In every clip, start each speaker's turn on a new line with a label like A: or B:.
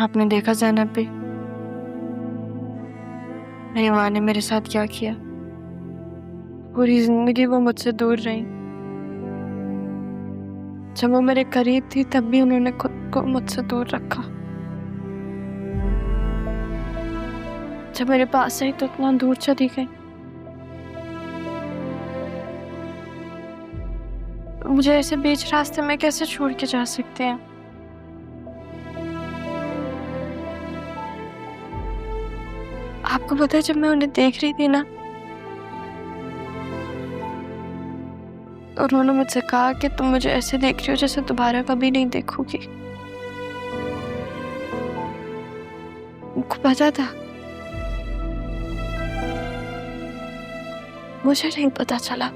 A: आपने देखा ज़ैनब भी, मेरी माँ ने मेरे साथ क्या किया। पूरी जिंदगी वो मुझसे दूर रही। जब वो मेरे करीब थी तब भी उन्होंने खुद को मुझसे दूर रखा। जब मेरे पास आई तो इतना दूर चली गई। मुझे ऐसे बीच रास्ते में कैसे छोड़ के जा सकते हैं। आपको पता है, जब मैं उन्हें देख रही थी ना, तो उन्होंने मुझसे कहा कि तुम मुझे ऐसे देख रही हो जैसे दोबारा कभी नहीं देखोगी। उनको पता था, मुझे नहीं पता चला।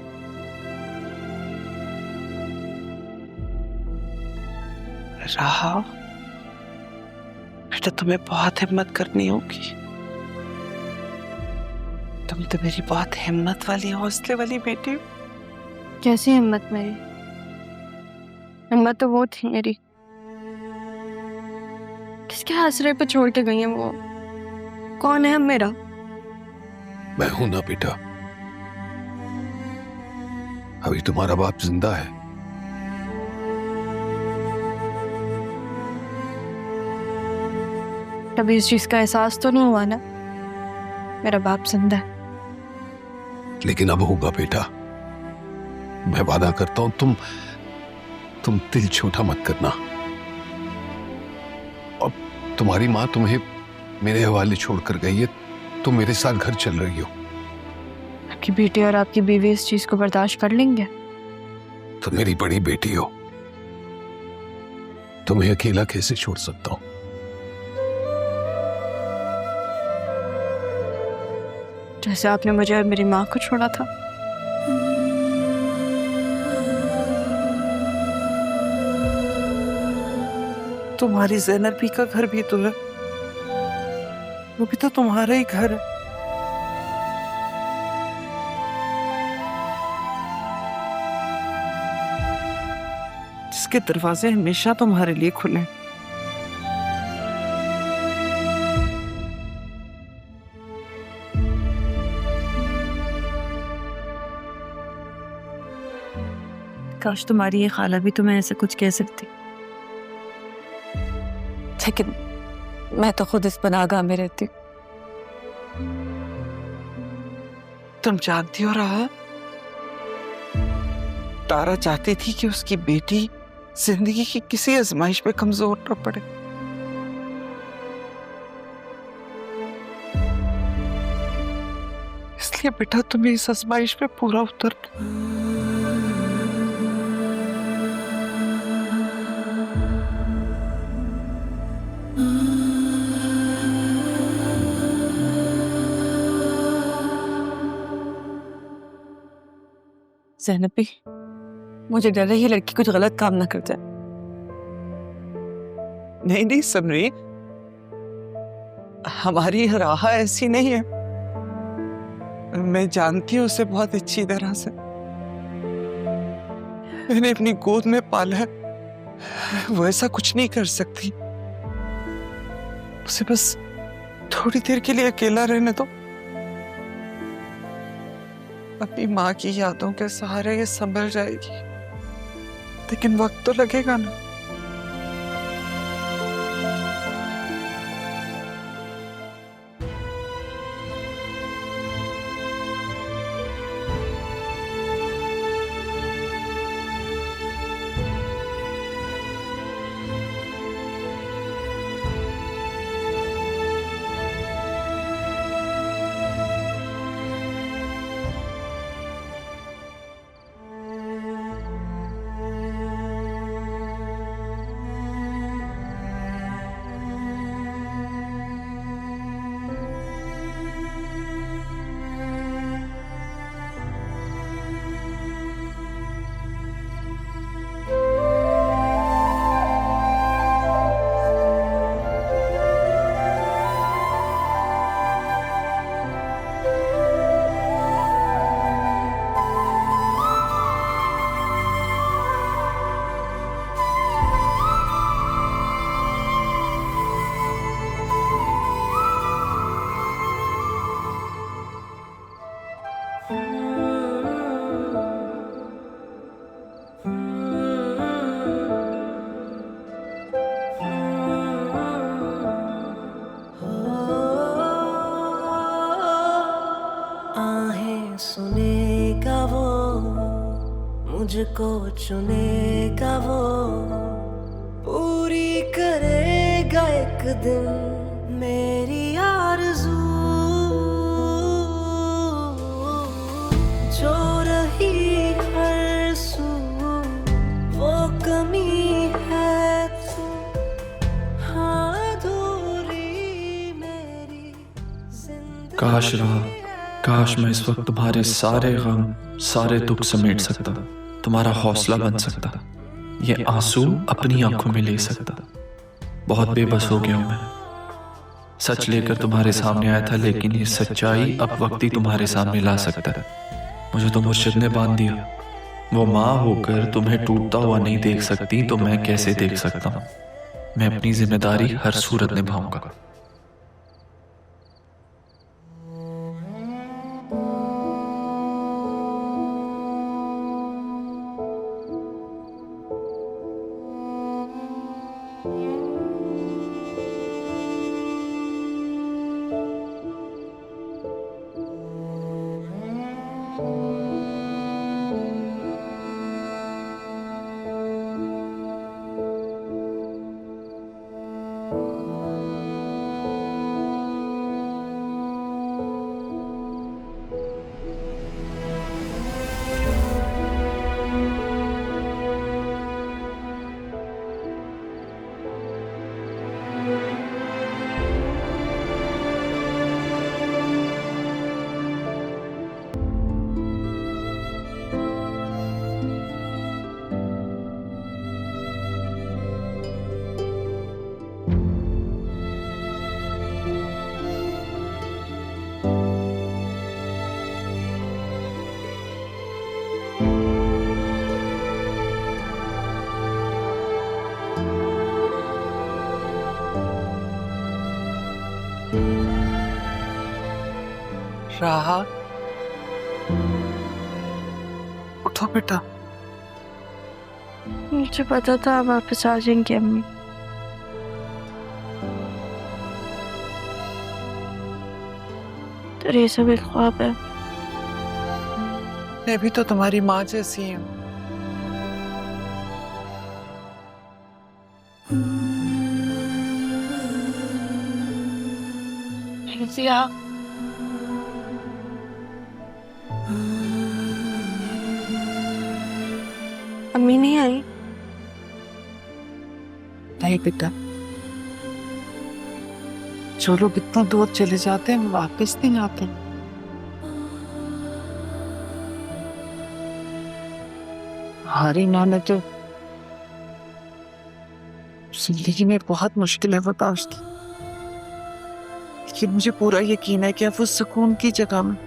B: राहा, बेटा तुम्हें बहुत हिम्मत करनी होगी। तुम तो मेरी बहुत हिम्मत वाली, हौसले वाली बेटी हो।
A: कैसी हिम्मत मेरी? हिम्मत तो वो थी मेरी। किसके आसरे पे छोड़ के गई है वो? कौन है अब मेरा?
C: मैं हूं ना बेटा। अभी तुम्हारा बाप जिंदा है।
A: कभी इस चीज का एहसास तो नहीं हुआ ना, मेरा बाप जिंदा है।
C: लेकिन अब होगा बेटा। मैं वादा करता हूं, तुम दिल छोटा मत करना। अब तुम्हारी माँ तुम्हें मेरे हवाले छोड़कर गई है, तुम मेरे साथ घर चल रही हो।
A: आपकी बेटी और आपकी बीवी इस चीज को बर्दाश्त कर लेंगे?
C: तुम मेरी बड़ी बेटी हो, तुम्हें अकेला कैसे छोड़ सकता हूं।
A: जैसे आपने मुझे और मेरी माँ को छोड़ा था।
B: तुम्हारी ज़ैनबी का घर भी तो है, वो भी तो तुम्हारा ही घर है। जिसके दरवाजे हमेशा तुम्हारे लिए खुले हैं।
D: काश तुम्हारी ये खाला भी तुम्हें ऐसे कुछ कह सकती, लेकिन मैं तो खुद इस पनाहगाह में रहती हूँ।
B: तुम जानती हो रहा, तारा चाहती थी कि उसकी बेटी जिंदगी की किसी आजमाइश पे कमजोर न पड़े। इसलिए बेटा तुम्हें इस आजमाइश पे पूरा उतरना।
D: ज़ैनबी, मुझे डर है ये लड़की कुछ गलत काम ना कर जाए।
B: नहीं नहीं समरी, हमारी राहा ऐसी नहीं है। मैं जानती हूँ उसे बहुत अच्छी तरह से। मैंने अपनी गोद में पाला है, वो ऐसा कुछ नहीं कर सकती। उसे बस थोड़ी देर के लिए अकेला रहने दो। अपनी माँ की यादों के सहारे ये संभल जाएगी, लेकिन वक्त तो लगेगा ना।
E: मुझको चुनेगा वो, पूरी करेगा एक दिन मेरी आरज़ू। जो रही हर सू वो कमी है तो, हाँ अधूरी मेरी जिंदगी।
F: काश रहा, काश मैं इस वक्त तुम्हारे सारे गम, सारे दुख समेट सकता, तुम्हारा हौसला बन सकता, ये आंसू अपनी आंखों में ले सकता। बहुत बेबस हो गया हूं मैं, सच लेकर तुम्हारे सामने आया था, लेकिन ये सच्चाई अब वक्त ही तुम्हारे सामने ला सकता है। मुझे तो मुर्शिद ने बांध दिया, वो माँ होकर तुम्हें टूटता हुआ नहीं देख सकती तो मैं कैसे देख सकता हूँ। मैं अपनी जिम्मेदारी हर सूरत निभाऊंगा।
B: राहा, उठो बेटा।
A: मुझे पता था आप वापस आ जाएंगी अम्मी। तो ये सब एक ख्वाब है।
B: मैं भी तो तुम्हारी माँ जैसी हूँ।
A: अम्मी नहीं आई?
B: नहीं बेटा, जो लोग इतना दूर चले जाते हैं वापस नहीं आते। हमारी माँ ने तो जिंदगी में बहुत मुश्किलें बर्दाश्त की, लेकिन मुझे पूरा यकीन है कि अब वो सुकून की जगह में।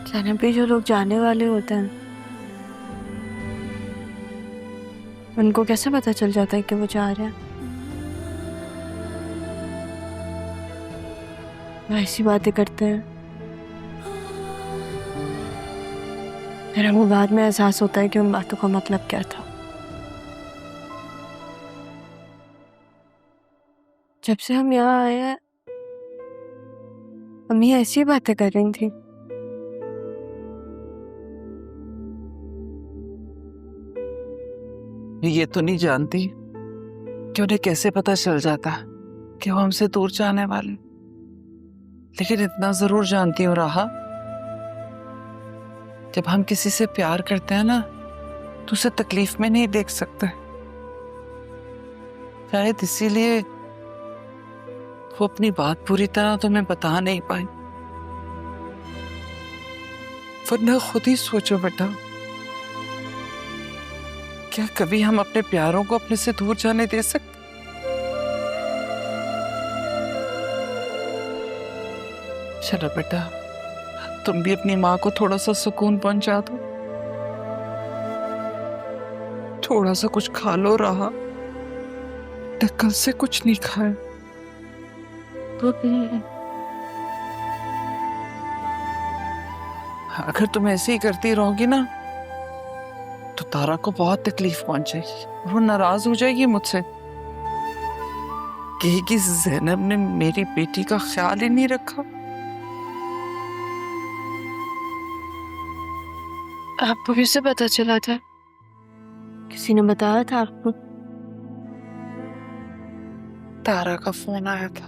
A: ज़ैनब भी जो लोग जाने वाले होते हैं उनको कैसे पता चल जाता है कि वो जा रहे हैं? वो ऐसी बातें करते हैं, मेरा वो बाद में एहसास होता है कि उन बातों का मतलब क्या था। जब से हम यहाँ आए हैं अम्मी ऐसी बातें कर रही थी।
B: ये तो नहीं जानती कि उन्हें कैसे पता चल जाता कि वो हमसे दूर जाने वाले, लेकिन इतना जरूर जानती हूँ राहा, जब हम किसी से प्यार करते हैं ना तो उसे तकलीफ में नहीं देख सकते। शायद इसीलिए वो अपनी बात पूरी तरह तुम्हें बता नहीं पाई। वरना खुद ही सोचो बेटा, क्या कभी हम अपने प्यारों को अपने से दूर जाने दे सकते? चलो बेटा, तुम भी अपनी माँ को थोड़ा सा सुकून पहुंचा दो। थोड़ा सा कुछ खा लो राहा, कल से कुछ नहीं खाया। अगर तुम ऐसे ही करती रहोगी ना तो तारा को बहुत तकलीफ पहुंचेगी। वो नाराज हो जाएगी मुझसे, कहेगी ज़ैनब ने मेरी बेटी का ख्याल ही नहीं रखा।
A: आपको किससे पता चला था?
D: किसी ने बताया था आपको?
B: तारा का फोन आया था।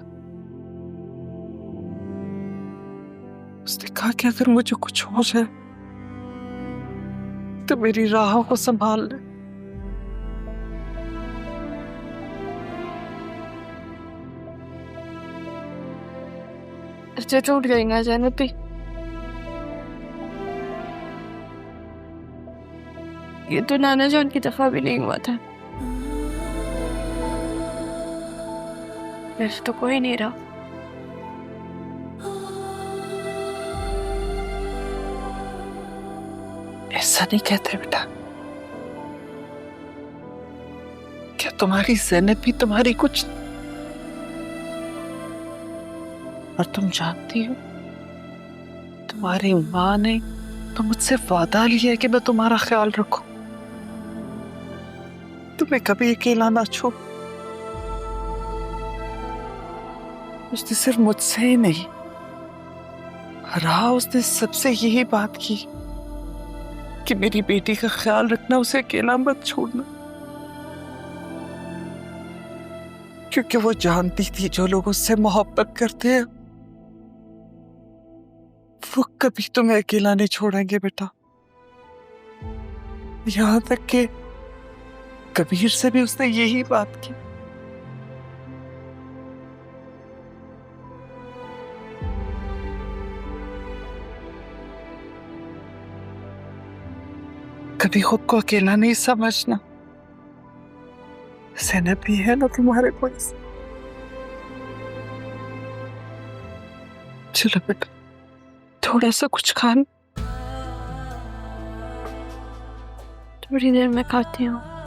B: उसने कहा कि अगर मुझे कुछ हो जाए तो मेरी राहों को संभाल ले।
A: अच्छा टूट गई ना ज़ैनब भी? ये तो नाना जान की दफा भी नहीं हुआ था। वैसे तो कोई नहीं रहा।
B: ऐसा नहीं कहते बेटा। क्या तुम्हारी ज़ैनब भी तुम्हारी कुछ? और तुम जानती हो तुम्हारी माँ ने तो मुझसे वादा लिया है कि मैं तुम्हारा ख्याल रखूं, तुम्हें कभी अकेला ना छोड़। उसने सिर्फ मुझसे ही नहीं, रहा उसने सबसे यही बात की कि मेरी बेटी का ख्याल रखना, उसे अकेला मत छोड़ना। क्योंकि वो जानती थी जो लोग उससे मोहब्बत करते हैं वो कभी तुम्हें अकेला नहीं छोड़ेंगे बेटा। यहां तक कि कबीर से भी उसने यही बात की। कभी खुद को अकेला नहीं समझना। ज़ैनब भी है ना तुम्हारे पास। चलो बेटा, थोड़ा सा कुछ खाना।
A: थोड़ी देर में खाती हूँ।